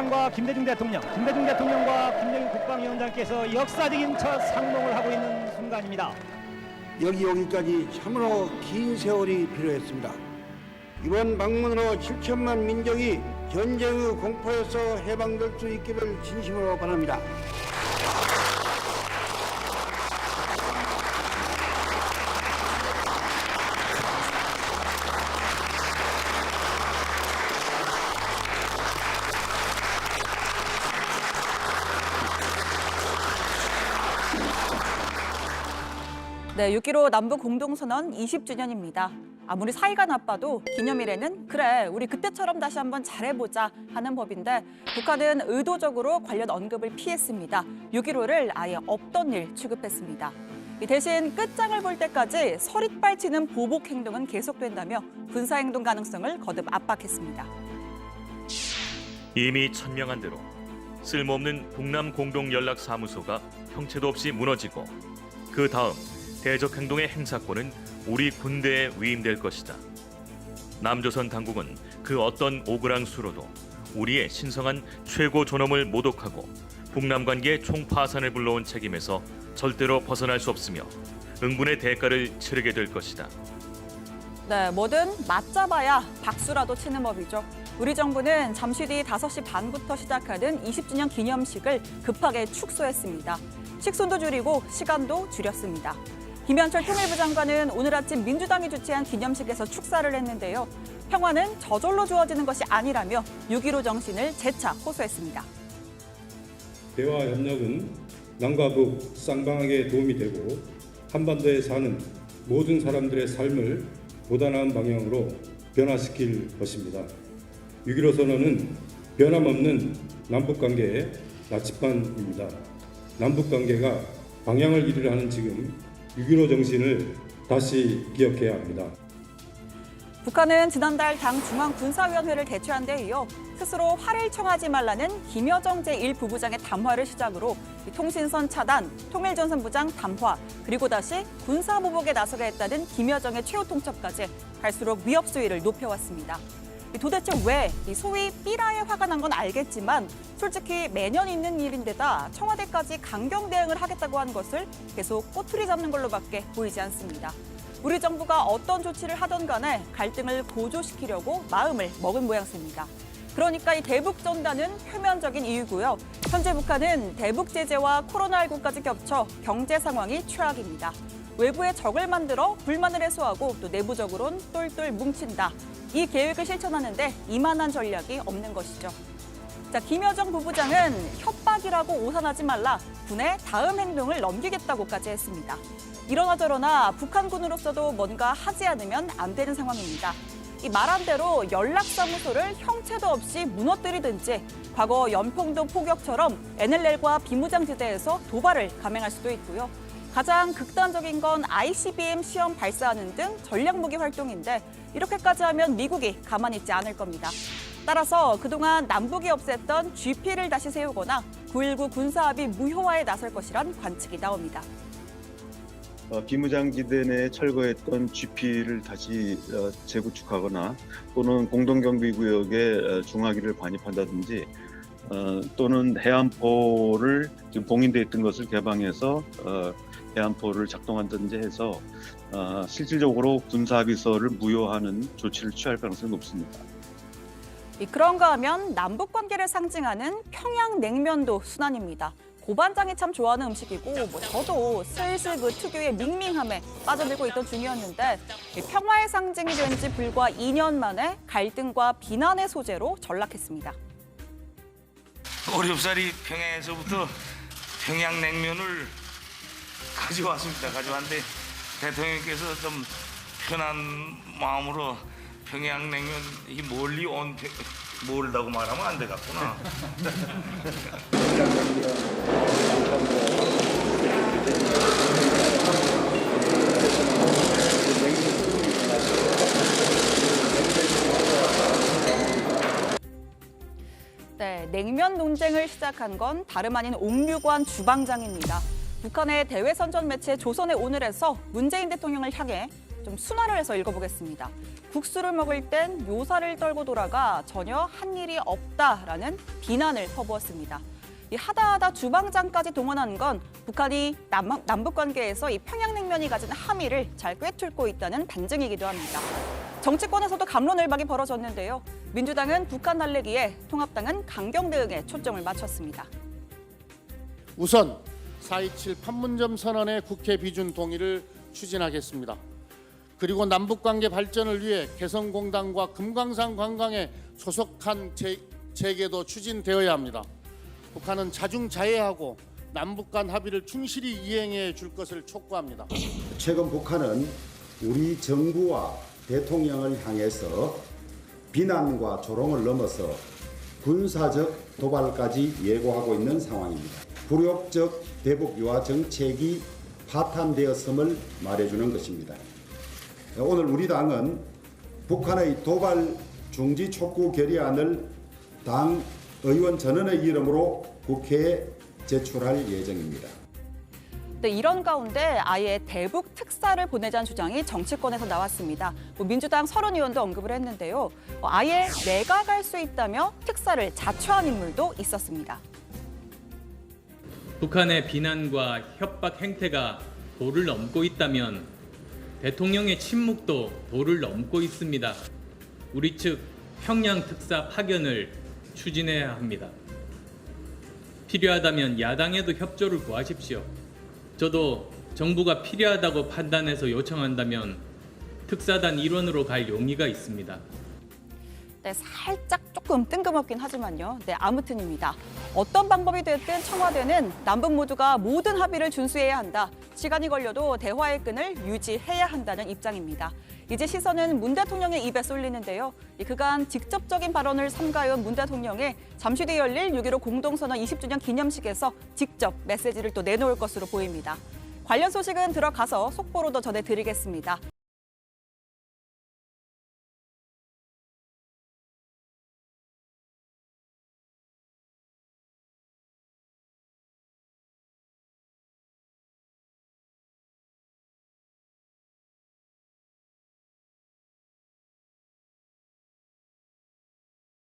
국방과 김대중 대통령과 김정일 국방위원장께서 역사적인 첫 상봉을 하고 있는 순간입니다. 여기 오기까지 참으로 긴 세월이 필요했습니다. 이번 방문으로 7천만 민족이 전쟁의 공포에서 해방될 수 있기를 진심으로 바랍니다. 네, 6.15 남북 공동선언 20주년입니다. 아무리 사이가 나빠도 기념일에는 그래, 우리 그때처럼 다시 한번 잘해보자 하는 법인데 북한은 의도적으로 관련 언급을 피했습니다. 6.15를 아예 없던 일 취급했습니다. 대신 끝장을 볼 때까지 서릿발 치는 보복 행동은 계속된다며 군사행동 가능성을 거듭 압박했습니다. 이미 천명한 대로 쓸모없는 북남 공동연락사무소가 형체도 없이 무너지고 그 다음 대적행동의 행사권은 우리 군대에 위임될 것이다. 남조선 당국은 그 어떤 오그랑수로도 우리의 신성한 최고 존엄을 모독하고 북남 관계의 총파산을 불러온 책임에서 절대로 벗어날 수 없으며 응분의 대가를 치르게 될 것이다. 네, 뭐든 맞잡아야 박수라도 치는 법이죠. 우리 정부는 잠시 뒤 5시 반부터 시작하는 20주년 기념식을 급하게 축소했습니다. 식순도 줄이고 시간도 줄였습니다. 김현철 통일부 장관은 오늘 아침 민주당이 주최한 기념식에서 축사를 했는데요. 평화는 저절로 주어지는 것이 아니라며 6.15 정신을 재차 호소했습니다. 대화 협력은 남과 북 쌍방에게 도움이 되고 한반도에 사는 모든 사람들의 삶을 보다 나은 방향으로 변화시킬 것입니다. 6.15 선언은 변함없는 남북관계의 나침반입니다. 남북관계가 방향을 잃으려 하는 지금 6.15 정신을 다시 기억해야 합니다. 북한은 지난달 당 중앙군사위원회를 개최한 데 이어 스스로 화를 청하지 말라는 김여정 제1부부장의 담화를 시작으로 통신선 차단, 통일전선부장 담화, 그리고 다시 군사보복에 나서겠다는 김여정의 최후 통첩까지 갈수록 위협 수위를 높여왔습니다. 도대체 왜 소위 삐라에 화가 난 건 알겠지만 솔직히 매년 있는 일인데다 청와대까지 강경 대응을 하겠다고 하는 것을 계속 꼬투리 잡는 걸로밖에 보이지 않습니다. 우리 정부가 어떤 조치를 하던 간에 갈등을 고조시키려고 마음을 먹은 모양새입니다. 그러니까 이 대북 전단은 표면적인 이유고요. 현재 북한은 대북 제재와 코로나19까지 겹쳐 경제 상황이 최악입니다. 외부에 적을 만들어 불만을 해소하고 또 내부적으론 똘똘 뭉친다. 이 계획을 실천하는데 이만한 전략이 없는 것이죠. 자, 김여정 부부장은 협박이라고 오산하지 말라, 군의 다음 행동을 넘기겠다고까지 했습니다. 이러나 저러나 북한군으로서도 뭔가 하지 않으면 안 되는 상황입니다. 이 말한 대로 연락사무소를 형체도 없이 무너뜨리든지 과거 연평도 포격처럼 NLL과 비무장지대에서 도발을 감행할 수도 있고요. 가장 극단적인 건 ICBM 시험 발사하는 등 전략무기 활동인데 이렇게까지 하면 미국이 가만히 있지 않을 겁니다. 따라서 그동안 남북이 없앴던 GP를 다시 세우거나 9.19 군사합의 무효화에 나설 것이란 관측이 나옵니다. 비무장지대 내에 철거했던 GP를 다시 재구축하거나 또는 공동경비구역에 중화기를 반입한다든지 또는 해안포를 지금 봉인돼 있던 것을 개방해서 해안포를 작동한다든지 해서 실질적으로 군사합의서를 무효하는 조치를 취할 가능성이 높습니다. 그런가 하면 남북 관계를 상징하는 평양냉면도 순환입니다. 고반장이 참 좋아하는 음식이고 저도 슬슬 그 특유의 밍밍함에 빠져들고 있던 중이었는데 평화의 상징이 된 지 불과 2년 만에 갈등과 비난의 소재로 전락했습니다. 어렵사리 평양에서부터 평양냉면을 가져왔는데 대통령께서 좀 편한 마음으로 평양냉면 이 멀리 온 멀다고 말하면 안 되겠구나. 네, 냉면 논쟁을 시작한 건 다름 아닌 옥류관 주방장입니다. 북한의 대외선전 매체 조선의 오늘에서 문재인 대통령을 향해 좀 순화를 해서 읽어보겠습니다. 국수를 먹을 땐 요사를 떨고 돌아가 전혀 한 일이 없다라는 비난을 퍼부었습니다. 이 하다하다 주방장까지 동원한 건 북한이 남북 관계에서 이 평양냉면이 가진 함의를 잘 꿰뚫고 있다는 반증이기도 합니다. 정치권에서도 갑론을박이 벌어졌는데요. 민주당은 북한 달래기에 통합당은 강경 대응에 초점을 맞췄습니다. 우선 4.27 판문점 선언의 국회 비준 동의를 추진하겠습니다. 그리고 남북관계 발전을 위해 개성공단과 금강산 관광에 소속한 재개도 추진되어야 합니다. 북한은 자중자애하고 남북 간 합의를 충실히 이행해 줄 것을 촉구합니다. 최근 북한은 우리 정부와 대통령을 향해서 비난과 조롱을 넘어서 군사적 도발까지 예고하고 있는 상황입니다. 굴욕적 대북 유화 정책이 파탄되었음을 말해주는 것입니다. 오늘 우리 당은 북한의 도발 중지 촉구 결의안을 당 의원 전원의 이름으로 국회에 제출할 예정입니다. 네, 이런 가운데 아예 대북 특사를 보내자는 주장이 정치권에서 나왔습니다. 민주당 서른 의원도 언급을 했는데요. 아예 내가 갈 수 있다며 특사를 자처한 인물도 있었습니다. 북한의 비난과 협박 행태가 도를 넘고 있다면 대통령의 침묵도 도를 넘고 있습니다. 우리 측 평양 특사 파견을 추진해야 합니다. 필요하다면 야당에도 협조를 구하십시오. 저도 정부가 필요하다고 판단해서 요청한다면 특사단 일원으로 갈 용의가 있습니다. 네, 살짝 조금 뜬금없긴 하지만요. 네, 아무튼입니다. 어떤 방법이 됐든 청와대는 남북 모두가 모든 합의를 준수해야 한다. 시간이 걸려도 대화의 끈을 유지해야 한다는 입장입니다. 이제 시선은 문 대통령의 입에 쏠리는데요. 그간 직접적인 발언을 삼가해온 문 대통령의 잠시 뒤 열릴 6.15 공동선언 20주년 기념식에서 직접 메시지를 또 내놓을 것으로 보입니다. 관련 소식은 들어가서 속보로 더 전해드리겠습니다.